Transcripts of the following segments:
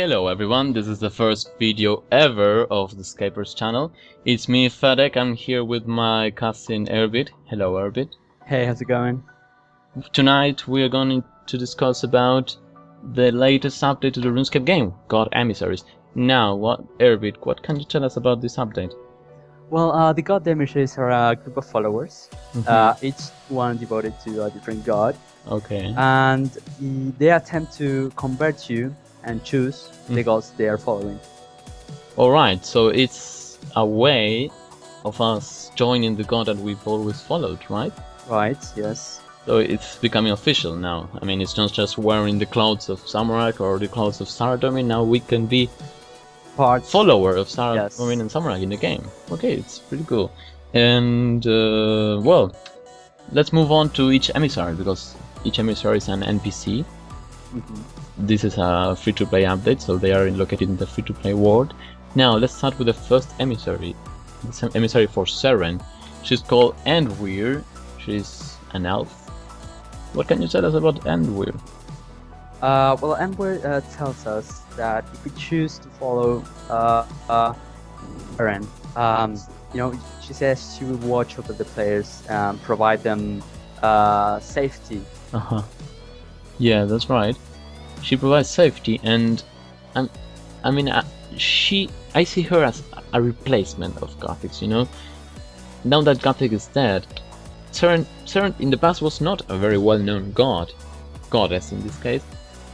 Hello everyone, this is the first video ever of the Zcapers channel. It's me, Falador. I'm here with my cousin Erbit. Hello Erbit. Hey, how's it going? Tonight we are going to discuss about the latest update to the RuneScape game, God Emissaries. Now, Erbit, what can you tell us about this update? Well, the God Emissaries are a group of followers, each one devoted to a different god. Okay. And they attempt to convert you and choose the gods they are following. Alright, so it's a way of us joining the god that we've always followed, right? Right, yes. So it's becoming official now. I mean, it's not just wearing the clothes of Zamorak or the clothes of Saradomin. Now we can be follower of Saradomin and Zamorak in the game. Okay, it's pretty cool. And, well, let's move on to each emissary, because each emissary is an NPC. This is a free-to-play update, so they are located in the free-to-play world. Now, let's start with the first emissary. It's an emissary for Seren. She's called Endwyr. She's an elf. What can you tell us about Endwyr? Well, Endwyr tells us that if we choose to follow Seren, you know, she says she will watch over the players, provide them safety. Yeah, that's right. She provides safety, and I mean, I see her as a replacement of Gothics. You know, now that Gothic is dead, Seren in the past was not a very well-known goddess in this case,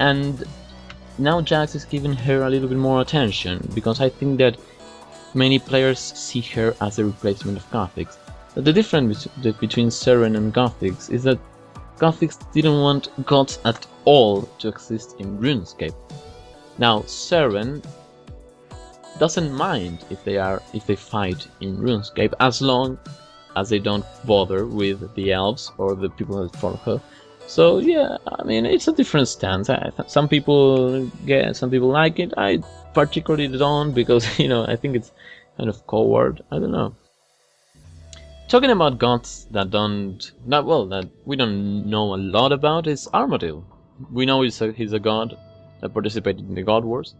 and now Jax is giving her a little bit more attention, because I think that many players see her as a replacement of Gothics. But the difference between Seren and Gothics is that Gothics didn't want gods at all to exist in RuneScape. Now Seren doesn't mind if they fight in RuneScape, as long as they don't bother with the elves or the people that follow her. So yeah, I mean, it's a different stance. Some people like it. I particularly don't, because you know, I think it's kind of coward. I don't know. Talking about gods that we don't know a lot about is Armady. We know he's a god that participated in the God Wars.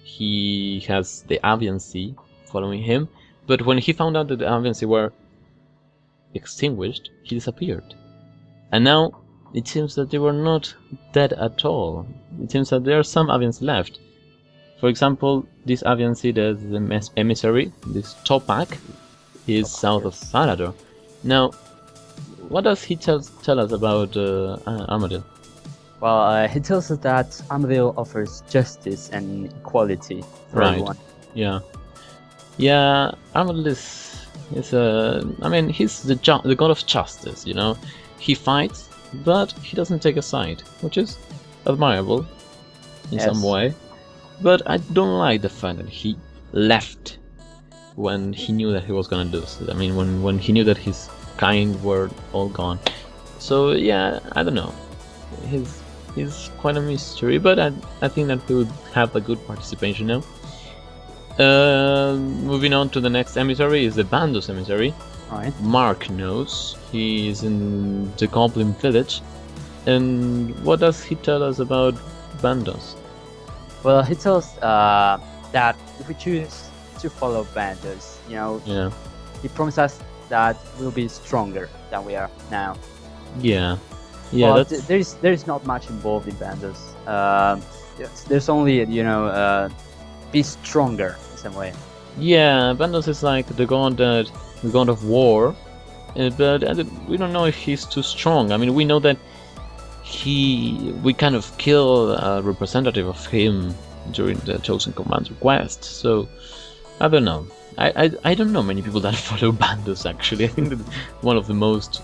He has the Aviancy following him, but when he found out that the Aviancy were extinguished, he disappeared. And now it seems that they were not dead at all. It seems that there are some Avians left. For example, this Aviancy, the Emissary, this Taw'paak, is south of Falador. Now, what does he tell us about Armady? Well, he tells us that Armady offers justice and equality for everyone. Yeah. Yeah, Armady is I mean, he's the god of justice, you know. He fights, but he doesn't take a side, which is admirable in some way. But I don't like the fact that he left when he knew that he was gonna do so. I mean, when he knew that his kind were all gone. So yeah, I don't know. He's quite a mystery, but I think that he would have a good participation now. Moving on to the next emissary is the Bandos emissary. Right. Murknose. He is in the Goblin village. And what does he tell us about Bandos? Well, he tells that if we choose to follow Bandos, you know, he promised us that we'll be stronger than we are now. Yeah, well, there's not much involved in Bandos. There's only, you know, be stronger in some way. Yeah, Bandos is like the god of war, but we don't know if he's too strong. I mean, we know that we kind of kill a representative of him during the Chosen Command's request, so I don't know. I don't know many people that follow Bandos, actually. I think that one of the most,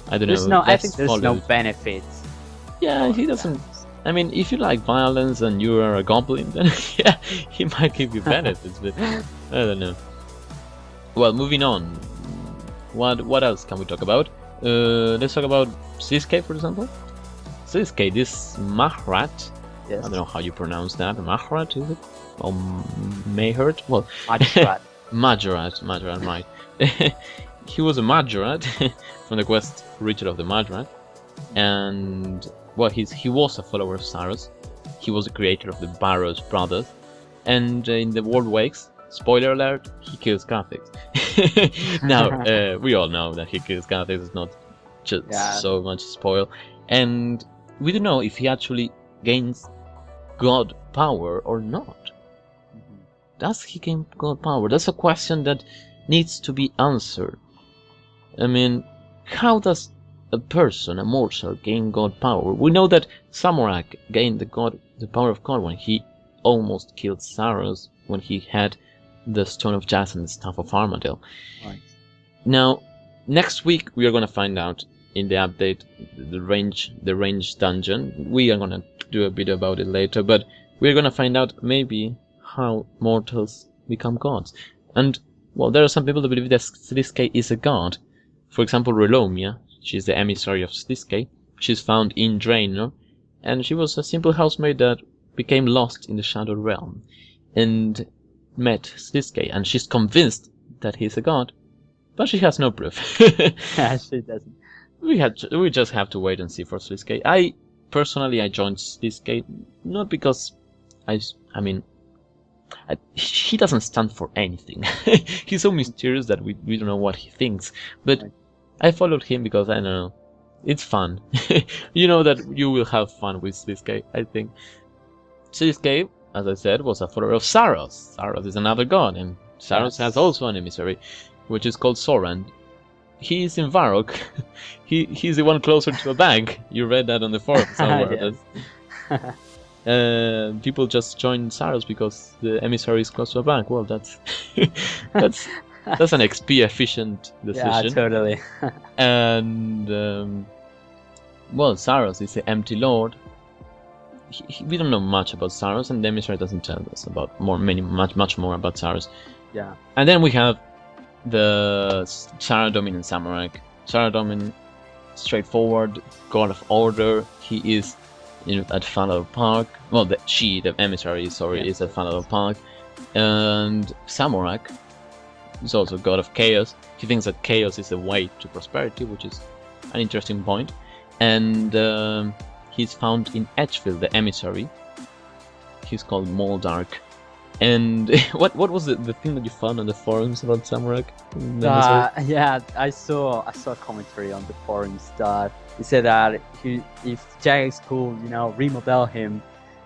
I think there's no benefit. Yeah, he doesn't. I mean, if you like violence and you are a goblin, then yeah, he might give you benefits, but I don't know. Well, moving on. What else can we talk about? Let's talk about Sliske, for example. Sliske, this Mahrat. Yes. I don't know how you pronounce that. Mahrat, is it? Or Mayhurt? Well, Majorat, right. He was a Majorat from the quest Ritual of the Majorat, and well, he was a follower of Zaros. he was the creator of the Barrows brothers, and in the World Wakes, spoiler alert, he kills Gothics. Now, we all know that he kills Gothics, it's not just so much spoil, and we don't know if he actually gains god power or not. Does he gain god power? That's a question that needs to be answered. I mean, how does a person, a mortal, gain god power? We know that Zamorak gained the power of God when he almost killed Zaros, when he had the Stone of Jazz and the Staff of Armady. Right. Now, next week we are going to find out in the update the range dungeon. We are going to do a bit about it later, but we're going to find out maybe how mortals become gods. And, well, there are some people that believe that Sliske is a god. For example, Relomia, she's the emissary of Sliske. She's found in Draynor, and she was a simple housemaid that became lost in the Shadow Realm and met Sliske, and she's convinced that he's a god, but she has no proof. She doesn't. We just have to wait and see for Sliske. I joined Sliske not because he doesn't stand for anything. He's so mysterious that we don't know what he thinks. But I followed him because I don't know, it's fun. You know that you will have fun with Sliske, I think. Sliske, as I said, was a follower of Zaros. Zaros is another god, and Zaros has also an emissary, which is called Soran. He is in Varrock. He's the one closer to a bank. You read that on the forum somewhere. People just join Zaros because the emissary is close to a bank. Well, that's that's an XP efficient decision. Yeah, totally. And well, Zaros is the empty lord. We don't know much about Zaros, and the emissary doesn't tell us about much more about Zaros. Yeah. And then we have the Saradomin and Zamorak. Saradomin, straightforward, god of order. He is at Falador. Well, the emissary, is at Falador. And Zamorak is also god of chaos. He thinks that chaos is the way to prosperity, which is an interesting point. And he's found in Edgeville, the emissary. He's called Moldark. And what was the thing that you found on the forums about Zamorak? Yeah, I saw a commentary on the forums that he said that if Jax could, remodel him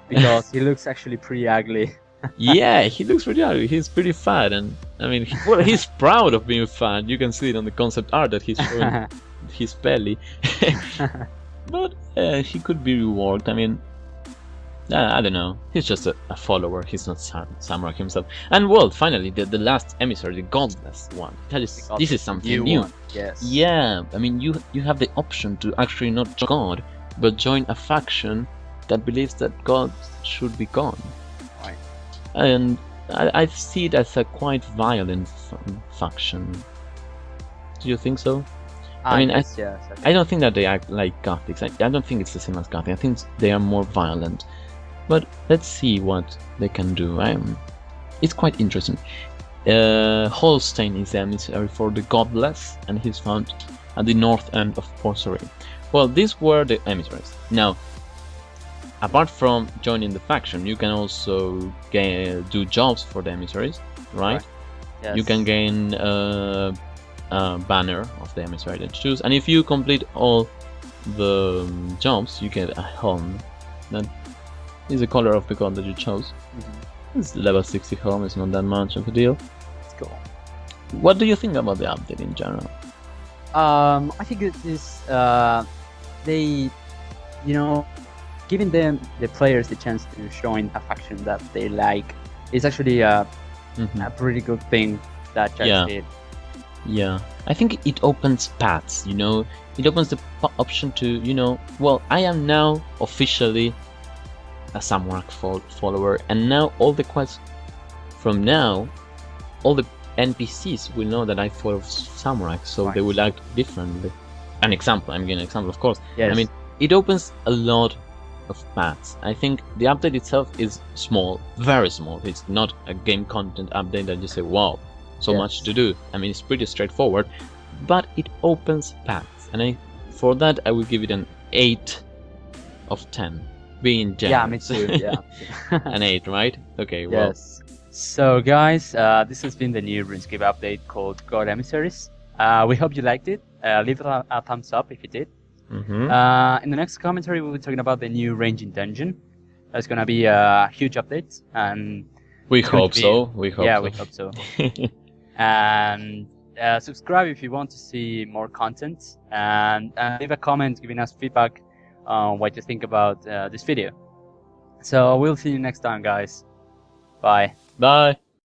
because he looks actually pretty ugly. Yeah, he looks pretty ugly. He's pretty fat, and I mean, he's proud of being fat. You can see it on the concept art that he's showing his belly. But he could be reworked. I mean, I don't know. He's just a follower. He's not Zamorak himself. And well, finally, the last emissary, the Godless one. This is something new. Yes. Yeah, I mean, you have the option to actually not join God, but join a faction that believes that God should be gone. Right. And I see it as a quite violent faction. Do you think so? I mean, yes, I don't think that they act like Gothics. I don't think it's the same as Gothic. I think they are more violent. But let's see what they can do. It's quite interesting. Holstein is the emissary for the Godless, and he's found at the north end of Sarim. Well, these were the emissaries. Now, apart from joining the faction, you can also do jobs for the emissaries, right? Yes. You can gain a banner of the emissary that you choose, and if you complete all the jobs, you get a helm that is the color of the god that you chose. It's level 60 helm, it's not that much of a deal. Let's go. What do you think about the update in general? I think it is they, giving the players the chance to join a faction that they like is actually a pretty good thing that Jax did. Yeah, I think it opens paths, it opens the option to, well, I am now officially a Zamorak follower, and now all the quests from now, all the NPCs will know that I follow Zamorak, so they will act differently. I'm giving an example, of course. Yes. I mean, it opens a lot of paths. I think the update itself is small, very small. It's not a game content update that you say, wow, so much to do. I mean, it's pretty straightforward, but it opens paths, and for that I will give it an 8 of 10. being generous. Yeah, me too. Yeah. An 8, right? Okay. Well. Yes. So guys, this has been the new RuneScape update called God Emissaries. We hope you liked it. Leave a thumbs up if you did. In the next commentary, we'll be talking about the new ranging dungeon. That's gonna be a huge update, and we hope so. We hope so. And subscribe if you want to see more content, and leave a comment giving us feedback on what you think about this video. So we'll see you next time, guys. Bye. Bye.